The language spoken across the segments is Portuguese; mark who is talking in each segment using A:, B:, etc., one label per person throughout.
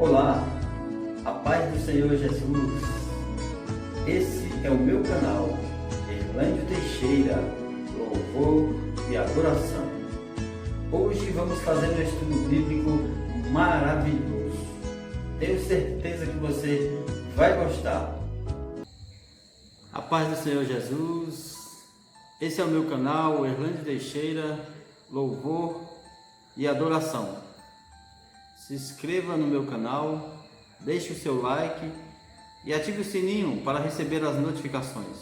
A: Olá, a paz do Senhor Jesus. Esse é o meu canal, Erlândio Teixeira, Louvor e Adoração. Hoje vamos fazer um estudo bíblico maravilhoso. Tenho certeza que você vai gostar. A paz do Senhor Jesus. Esse é o meu canal, Erlândio Teixeira, Louvor e Adoração. Se inscreva no meu canal, deixe o seu like e ative o sininho para receber as notificações.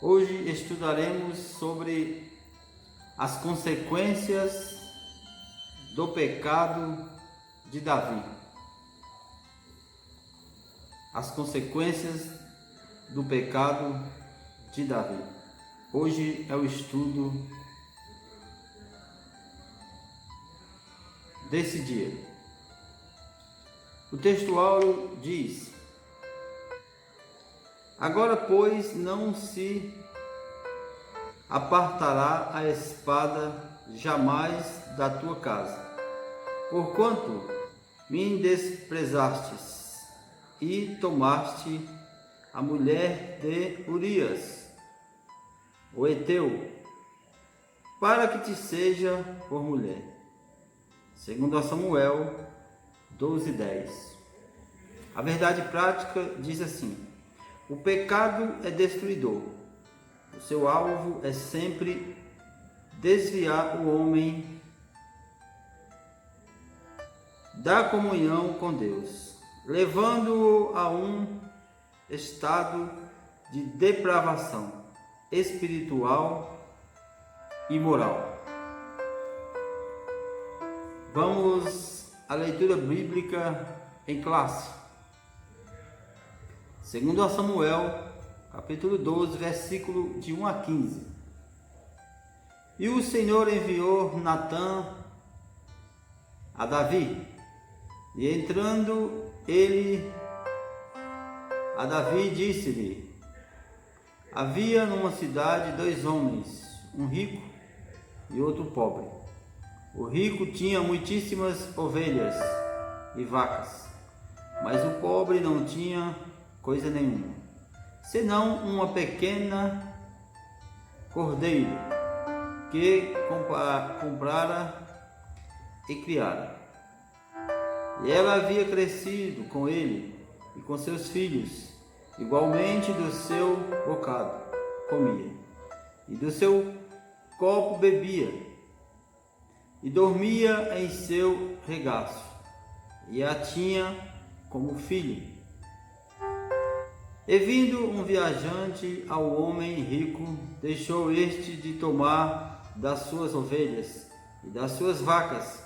A: Hoje estudaremos sobre as consequências do pecado de Davi. As consequências do pecado de Davi. Hoje é o estudo desse dia. O textual diz: agora, pois, não se apartará a espada jamais da tua casa, porquanto me desprezastes e tomaste a mulher de Urias, o Heteu, para que te seja por mulher. Segundo Samuel 12:10. A verdade prática diz assim: o pecado é destruidor. O seu alvo é sempre desviar o homem da comunhão com Deus, levando-o a um estado de depravação espiritual e moral. Vamos à leitura bíblica em classe. Segundo Samuel, capítulo 12, versículo de 1 a 15. E o Senhor enviou Natã a Davi, e entrando ele a Davi, disse-lhe: havia numa cidade dois homens, um rico e outro pobre. O rico tinha muitíssimas ovelhas e vacas, mas o pobre não tinha coisa nenhuma, senão uma pequena cordeiro que comprara e criara. E ela havia crescido com ele e com seus filhos, igualmente do seu bocado comia, e do seu copo bebia, e dormia em seu regaço, e a tinha como filho. E vindo um viajante ao homem rico, deixou este de tomar das suas ovelhas e das suas vacas,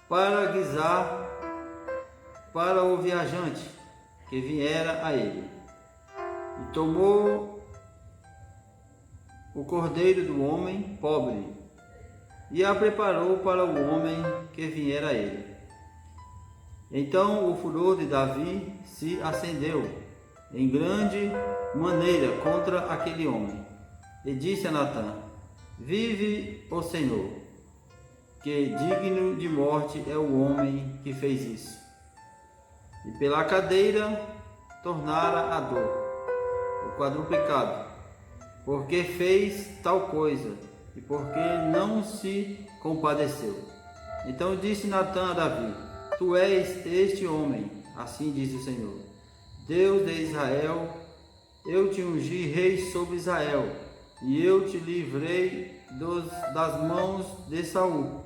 A: para guisar para o viajante que viera a ele. E tomou o cordeiro do homem pobre, e a preparou para o homem que viera a ele. Então o furor de Davi se acendeu em grande maneira contra aquele homem, e disse a Natã: vive o Senhor, que digno de morte é o homem que fez isso. E pela cadeira tornara a dor, o quadruplicado, porque fez tal coisa, e porque não se compadeceu. Então disse Natã a Davi: tu és este homem, assim diz o Senhor, Deus de Israel: eu te ungi rei sobre Israel, e eu te livrei das mãos de Saul,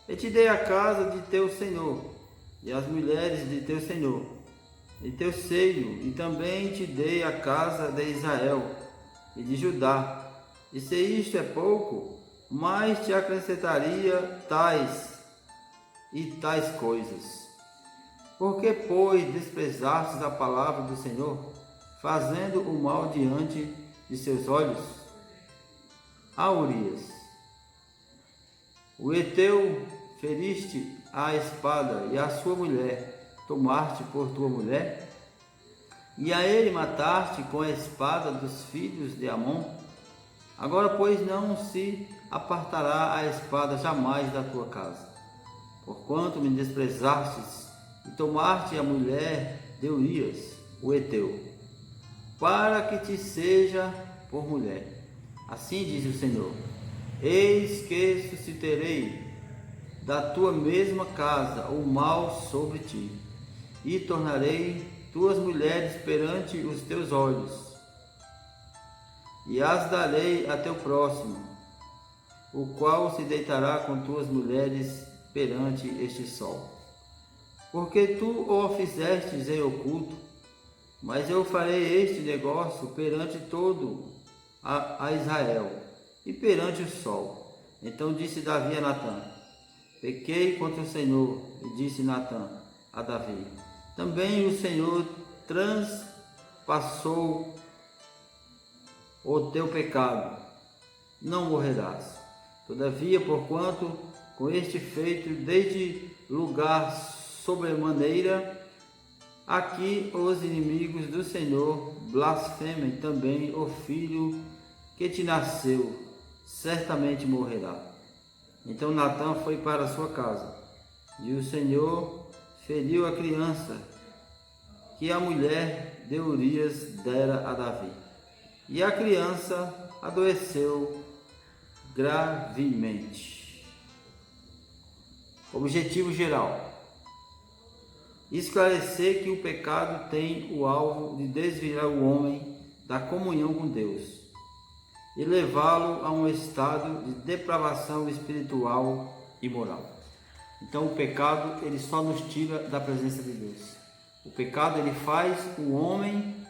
A: e te dei a casa de teu senhor, e as mulheres de teu senhor, e teu seio, e também te dei a casa de Israel e de Judá. E se isto é pouco, mais te acrescentaria tais e tais coisas. Por que, pois, desprezastes a palavra do Senhor, fazendo o mal diante de seus olhos? A Urias, o Heteu, feriste a espada, e a sua mulher tomaste por tua mulher? E a ele mataste com a espada dos filhos de Amon? Agora, pois, não se apartará a espada jamais da tua casa, porquanto me desprezastes e tomaste a mulher de Urias, o heteu, para que te seja por mulher. Assim diz o Senhor: eis que suscitarei da tua mesma casa o mal sobre ti, e tornarei tuas mulheres perante os teus olhos, e as darei a teu próximo, o qual se deitará com tuas mulheres perante este sol. Porque tu o fizestes em oculto, mas eu farei este negócio perante todo a Israel e perante o sol. Então disse Davi a Natã: pequei contra o Senhor. E disse Natã a Davi: também o Senhor transpassou o teu pecado, não morrerás. Todavia, porquanto com este feito desde lugar sobremaneira, aqui os inimigos do Senhor blasfemem, também o filho que te nasceu certamente morrerá. Então Natã foi para a sua casa, e o Senhor feriu a criança que a mulher de Urias dera a Davi, e a criança adoeceu gravemente. Objetivo geral: esclarecer que o pecado tem o alvo de desviar o homem da comunhão com Deus e levá-lo a um estado de depravação espiritual e moral. Então o pecado, ele só nos tira da presença de Deus. O pecado, ele faz o homem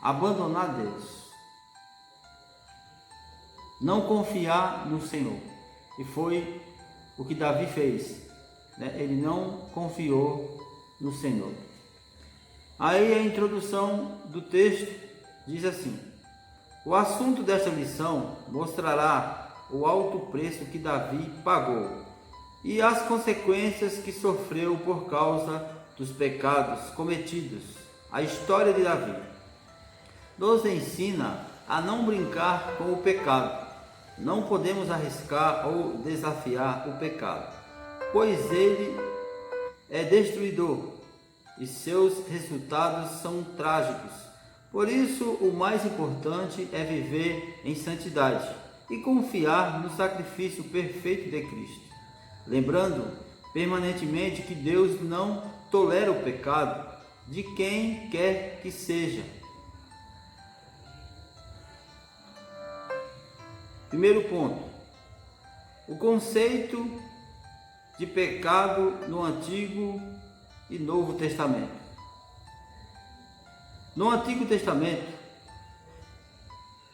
A: abandonar Deus, não confiar no Senhor. E foi o que Davi fez, né? Ele não confiou no Senhor. Aí a introdução do texto diz assim: o assunto desta lição mostrará o alto preço que Davi pagou e as consequências que sofreu por causa dos pecados cometidos. A história de Davi nos ensina a não brincar com o pecado. Não podemos arriscar ou desafiar o pecado, pois ele é destruidor e seus resultados são trágicos. Por isso, o mais importante é viver em santidade e confiar no sacrifício perfeito de Cristo, lembrando permanentemente que Deus não tolera o pecado de quem quer que seja. Primeiro ponto: o conceito de pecado no Antigo e Novo Testamento. No Antigo Testamento,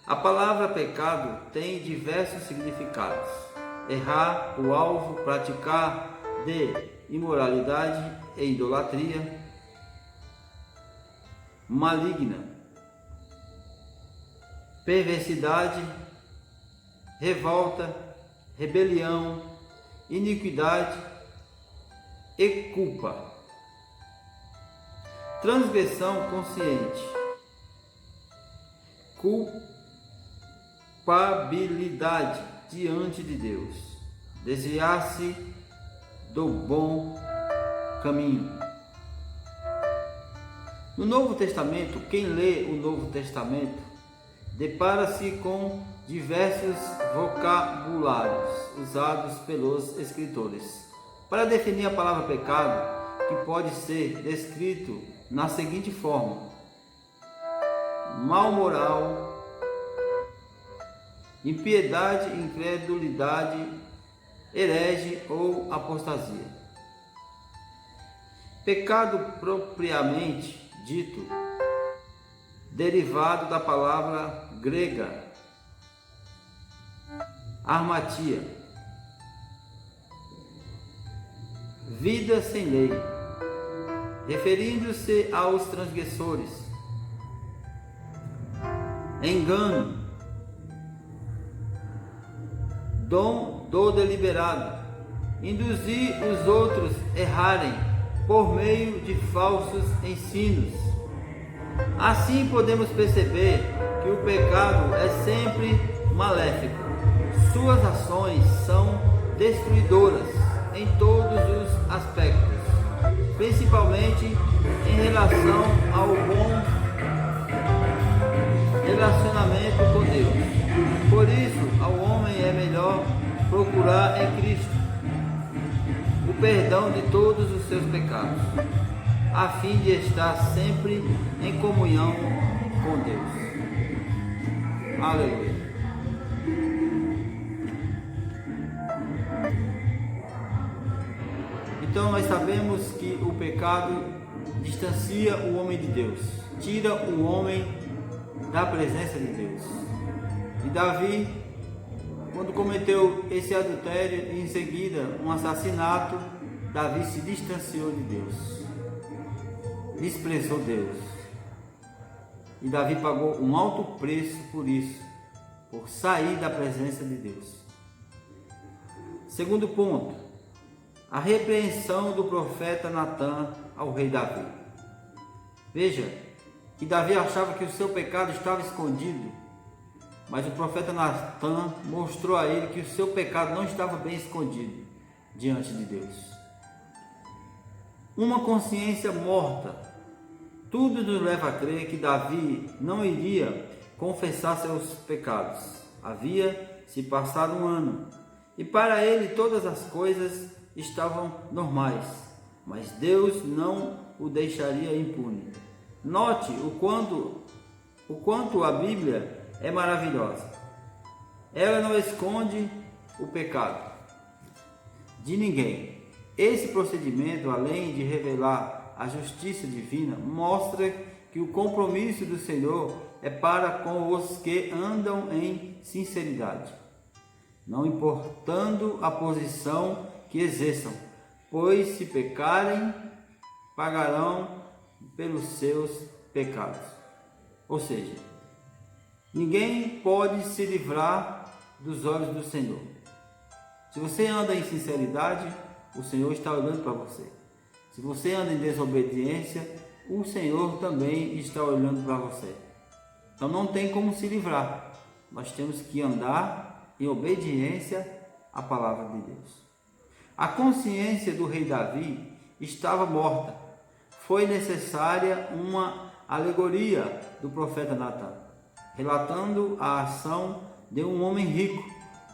A: a palavra pecado tem diversos significados: errar o alvo, praticar de imoralidade e idolatria, maligna, perversidade, revolta, rebelião, iniquidade e culpa. Transgressão consciente, culpabilidade diante de Deus, desviar-se do bom caminho. No Novo Testamento, quem lê o Novo Testamento depara-se com diversos vocabulários usados pelos escritores para definir a palavra pecado, que pode ser descrito na seguinte forma: mal moral, impiedade, incredulidade, herege ou apostasia. Pecado propriamente dito, derivado da palavra grega armatia, vida sem lei, referindo-se aos transgressores, engano, dom do deliberado, induzir os outros a errarem por meio de falsos ensinos. Assim podemos perceber que o pecado é sempre maléfico. Suas ações são destruidoras em todos os aspectos, principalmente em relação ao bom relacionamento com Deus. Por isso, ao homem é melhor procurar em Cristo o perdão de todos os seus pecados, a fim de estar sempre em comunhão com Deus. Aleluia. Então nós sabemos que o pecado distancia o homem de Deus, tira o homem da presença de Deus. E Davi, quando cometeu esse adultério e em seguida um assassinato, Davi se distanciou de Deus, desprezou Deus. E Davi pagou um alto preço por isso, por sair da presença de Deus. Segundo ponto, a repreensão do profeta Natã ao rei Davi. Veja que Davi achava que o seu pecado estava escondido, mas o profeta Natã mostrou a ele que o seu pecado não estava bem escondido diante de Deus. Uma consciência morta. Tudo nos leva a crer que Davi não iria confessar seus pecados. Havia se passado um ano e para ele todas as coisas estavam normais, mas Deus não o deixaria impune. Note o quanto a Bíblia é maravilhosa. Ela não esconde o pecado de ninguém. Esse procedimento, além de revelar a justiça divina, mostra que o compromisso do Senhor é para com os que andam em sinceridade, não importando a posição que exerçam, pois se pecarem, pagarão pelos seus pecados. Ou seja, ninguém pode se livrar dos olhos do Senhor. Se você anda em sinceridade, o Senhor está olhando para você. Se você anda em desobediência, o Senhor também está olhando para você. Então não tem como se livrar. Nós temos que andar em obediência à palavra de Deus. A consciência do rei Davi estava morta. Foi necessária uma alegoria do profeta Natã, relatando a ação de um homem rico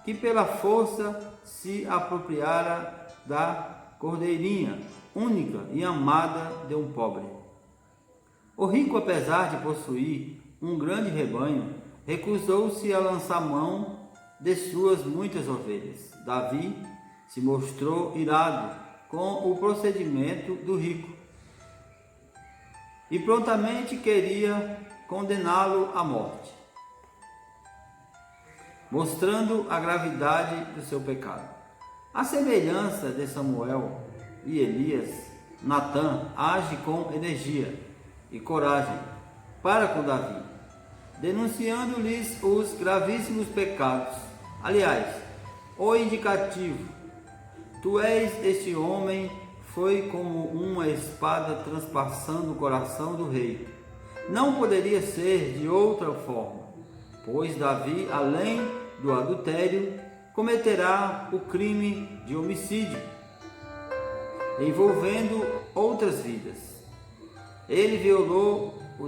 A: que pela força se apropriara da cordeirinha única e amada de um pobre. O rico, apesar de possuir um grande rebanho, recusou-se a lançar mão de suas muitas ovelhas. Davi se mostrou irado com o procedimento do rico e prontamente queria condená-lo à morte, mostrando a gravidade do seu pecado. À semelhança de Samuel e Elias, Natã age com energia e coragem para com Davi, denunciando-lhes os gravíssimos pecados. Aliás, o indicativo: tu és este homem, foi como uma espada transpassando o coração do rei. Não poderia ser de outra forma, pois Davi, além do adultério, cometerá o crime de homicídio, envolvendo outras vidas. Ele violou o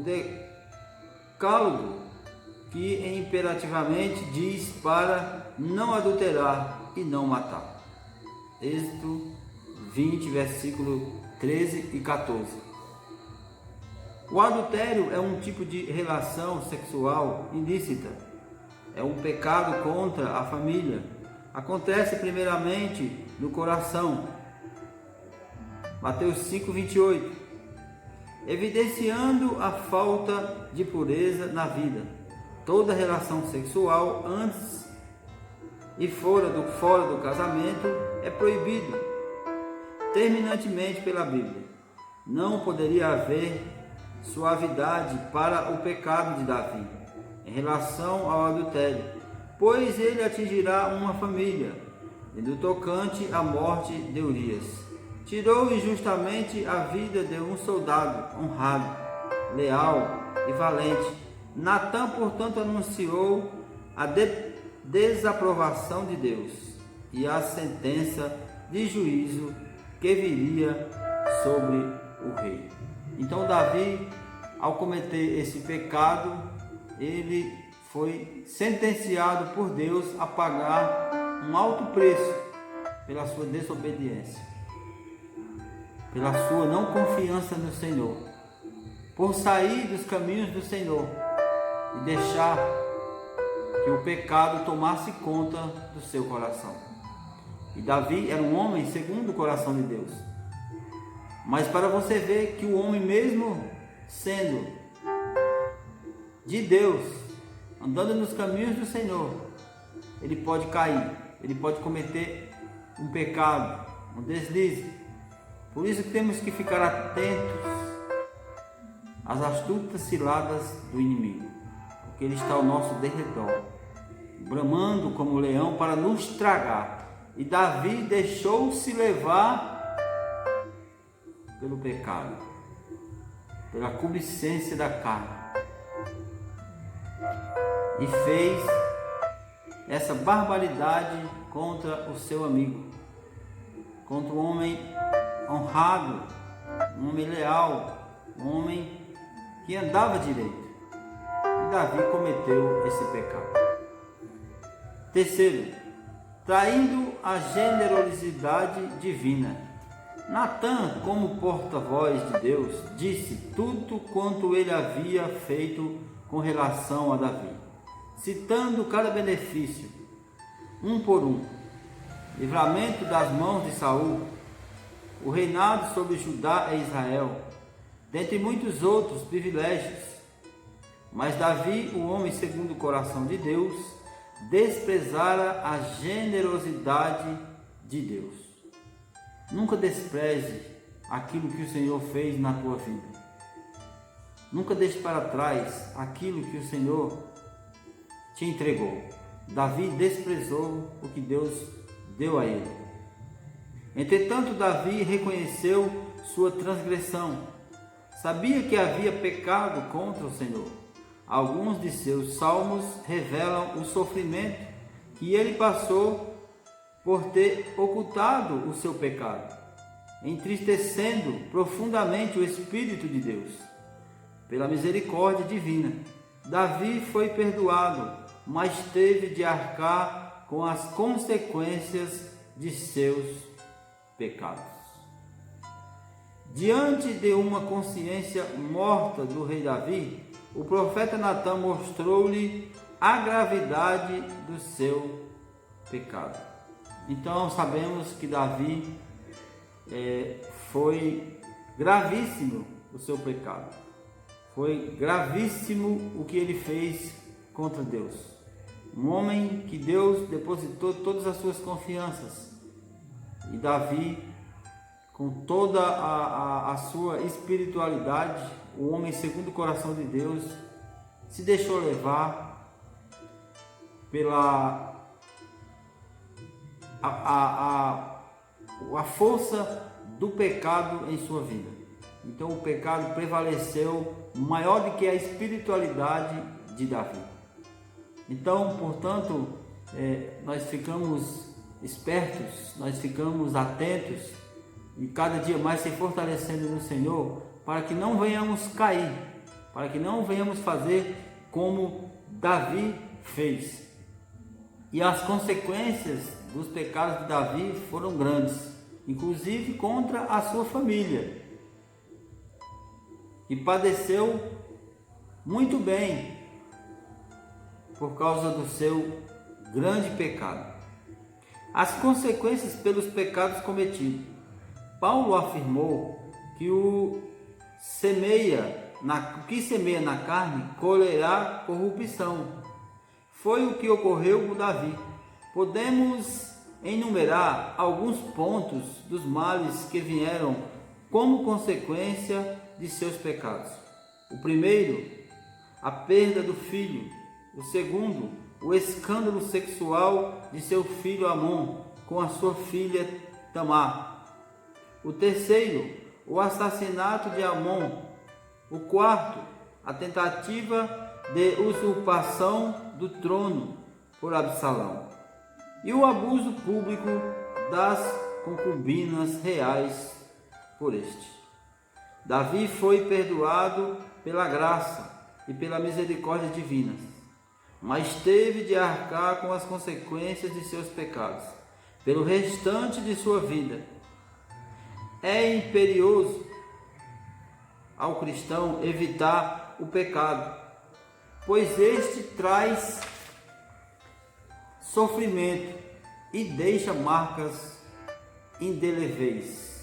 A: decálogo que imperativamente diz para não adulterar e não matar. Êxodo 20, versículo 13 e 14. O adultério é um tipo de relação sexual ilícita. É um pecado contra a família. Acontece primeiramente no coração. Mateus 5, 28. Evidenciando a falta de pureza na vida. Toda relação sexual antes e fora do casamento é proibido terminantemente pela Bíblia. Não poderia haver suavidade para o pecado de Davi em relação ao adultério, pois ele atingirá uma família, e no tocante à morte de Urias, tirou injustamente a vida de um soldado honrado, leal e valente. Natã, portanto, anunciou a desaprovação de Deus e a sentença de juízo que viria sobre o rei. Então Davi, ao cometer esse pecado, ele foi sentenciado por Deus a pagar um alto preço pela sua desobediência, pela sua não confiança no Senhor, por sair dos caminhos do Senhor e deixar que o pecado tomasse conta do seu coração. E Davi era um homem segundo o coração de Deus. Mas para você ver que o homem, mesmo sendo de Deus, andando nos caminhos do Senhor, ele pode cair, ele pode cometer um pecado, um deslize. Por isso que temos que ficar atentos às astutas ciladas do inimigo, porque ele está ao nosso derredor, bramando como leão para nos tragar. E Davi deixou-se levar pelo pecado, pela concupiscência da carne, e fez essa barbaridade contra o seu amigo, contra um homem honrado, um homem leal, um homem que andava direito. E Davi cometeu esse pecado. Terceiro, traindo a generosidade divina. Natã, como porta-voz de Deus, disse tudo quanto ele havia feito com relação a Davi, citando cada benefício, um por um: livramento das mãos de Saul, o reinado sobre Judá e Israel, dentre muitos outros privilégios. Mas Davi, o homem segundo o coração de Deus, desprezara a generosidade de Deus. Nunca despreze aquilo que o Senhor fez na tua vida. Nunca deixe para trás aquilo que o Senhor te entregou. Davi desprezou o que Deus deu a ele. Entretanto, Davi reconheceu sua transgressão. Sabia que havia pecado contra o Senhor. Alguns de seus salmos revelam o sofrimento que ele passou por ter ocultado o seu pecado, entristecendo profundamente o Espírito de Deus. Pela misericórdia divina, Davi foi perdoado, mas teve de arcar com as consequências de seus pecados. Diante de uma consciência morta do rei Davi, o profeta Natã mostrou-lhe a gravidade do seu pecado. Então sabemos que Davi foi gravíssimo o seu pecado, foi gravíssimo o que ele fez contra Deus. Um homem que Deus depositou todas as suas confianças, e Davi, com toda a sua espiritualidade, o homem segundo o coração de Deus, se deixou levar pela a força do pecado em sua vida. Então o pecado prevaleceu maior do que a espiritualidade de Davi. Então, portanto, nós ficamos espertos, nós ficamos atentos e cada dia mais se fortalecendo no Senhor, para que não venhamos cair, para que não venhamos fazer como Davi fez. E as consequências dos pecados de Davi foram grandes, inclusive contra a sua família, que padeceu muito bem por causa do seu grande pecado. As consequências pelos pecados cometidos. Paulo afirmou que o que semeia na carne colherá corrupção. Foi o que ocorreu com Davi. Podemos enumerar alguns pontos dos males que vieram como consequência de seus pecados. O primeiro, a perda do filho. O segundo, o escândalo sexual de seu filho Amon com a sua filha Tamar. O terceiro, o assassinato de Amon. O quarto, a tentativa de usurpação do trono por Absalão. E o abuso público das concubinas reais por este. Davi foi perdoado pela graça e pela misericórdia divinas, mas teve de arcar com as consequências de seus pecados pelo restante de sua vida. É imperioso ao cristão evitar o pecado, pois este traz sofrimento e deixa marcas indeléveis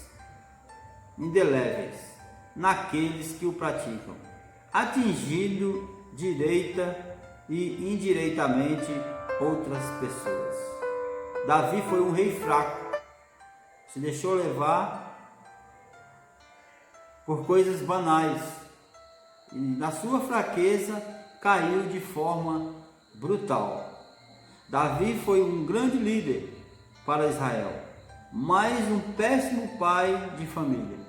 A: naqueles que o praticam, atingindo direita e indiretamente outras pessoas. Davi foi um rei fraco, se deixou levar por coisas banais e na sua fraqueza caiu de forma brutal. Davi foi um grande líder para Israel, mas um péssimo pai de família.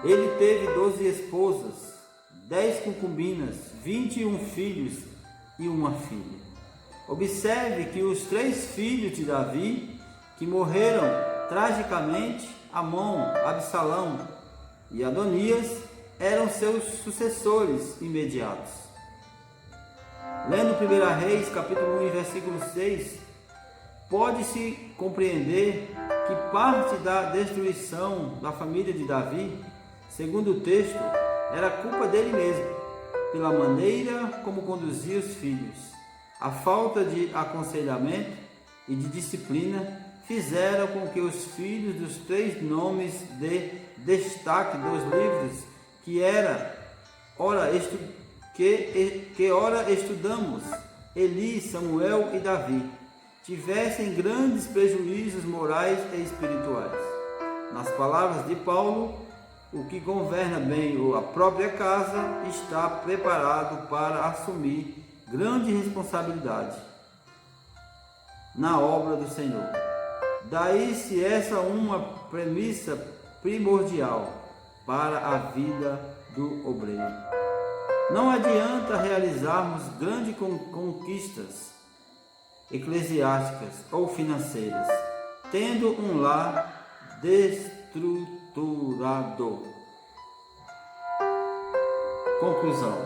A: Ele teve 12 esposas, 10 concubinas, 21 filhos e uma filha. Observe que os 3 filhos de Davi, que morreram tragicamente, Amon, Absalão e Adonias, eram seus sucessores imediatos. Lendo 1 Reis, capítulo 1, versículo 6, pode-se compreender que parte da destruição da família de Davi, segundo o texto, era culpa dele mesmo, pela maneira como conduzia os filhos. A falta de aconselhamento e de disciplina fizeram com que os filhos dos 3 nomes de destaque dos livros que ora estudamos, Eli, Samuel e Davi, tivessem grandes prejuízos morais e espirituais. Nas palavras de Paulo, o que governa bem a própria casa está preparado para assumir grande responsabilidade na obra do Senhor. Daí-se essa uma premissa primordial para a vida do obreiro. Não adianta realizarmos grandes conquistas eclesiásticas ou financeiras, tendo um lar destruturado. Conclusão: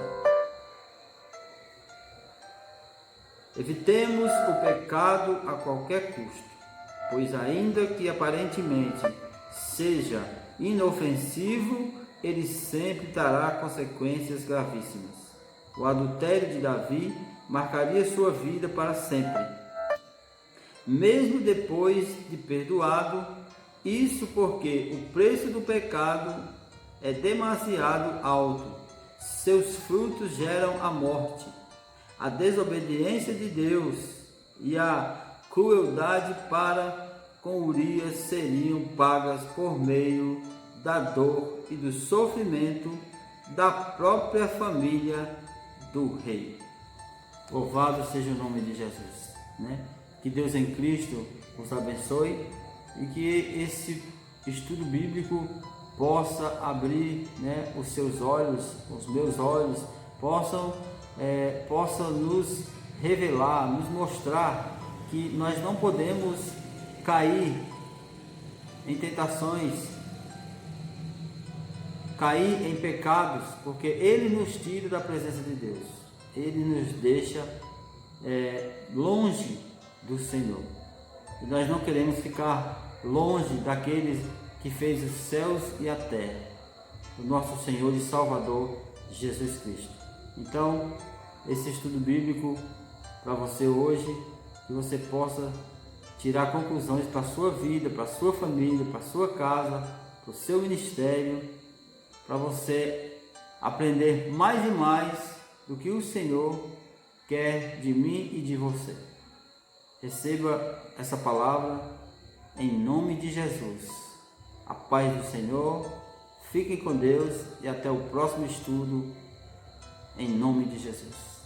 A: evitemos o pecado a qualquer custo, pois ainda que aparentemente seja inofensivo, ele sempre trará consequências gravíssimas. O adultério de Davi marcaria sua vida para sempre, mesmo depois de perdoado. Isso porque o preço do pecado é demasiado alto. Seus frutos geram a morte. A desobediência de Deus e a crueldade para com Urias seriam pagas por meio da dor e do sofrimento da própria família do rei. Louvado seja o nome de Jesus, né? Que Deus em Cristo os abençoe e que esse estudo bíblico possa abrir, né, os seus olhos, os meus olhos, possa nos revelar, nos mostrar que nós não podemos cair em tentações, cair em pecados, porque Ele nos tira da presença de Deus, Ele nos deixa longe do Senhor. E nós não queremos ficar longe daqueles que fez os céus e a terra, o nosso Senhor e Salvador Jesus Cristo. Então, esse estudo bíblico para você hoje, que você possa tirar conclusões para a sua vida, para a sua família, para a sua casa, para o seu ministério, para você aprender mais e mais do que o Senhor quer de mim e de você. Receba essa palavra em nome de Jesus. A paz do Senhor, fiquem com Deus e até o próximo estudo, em nome de Jesus.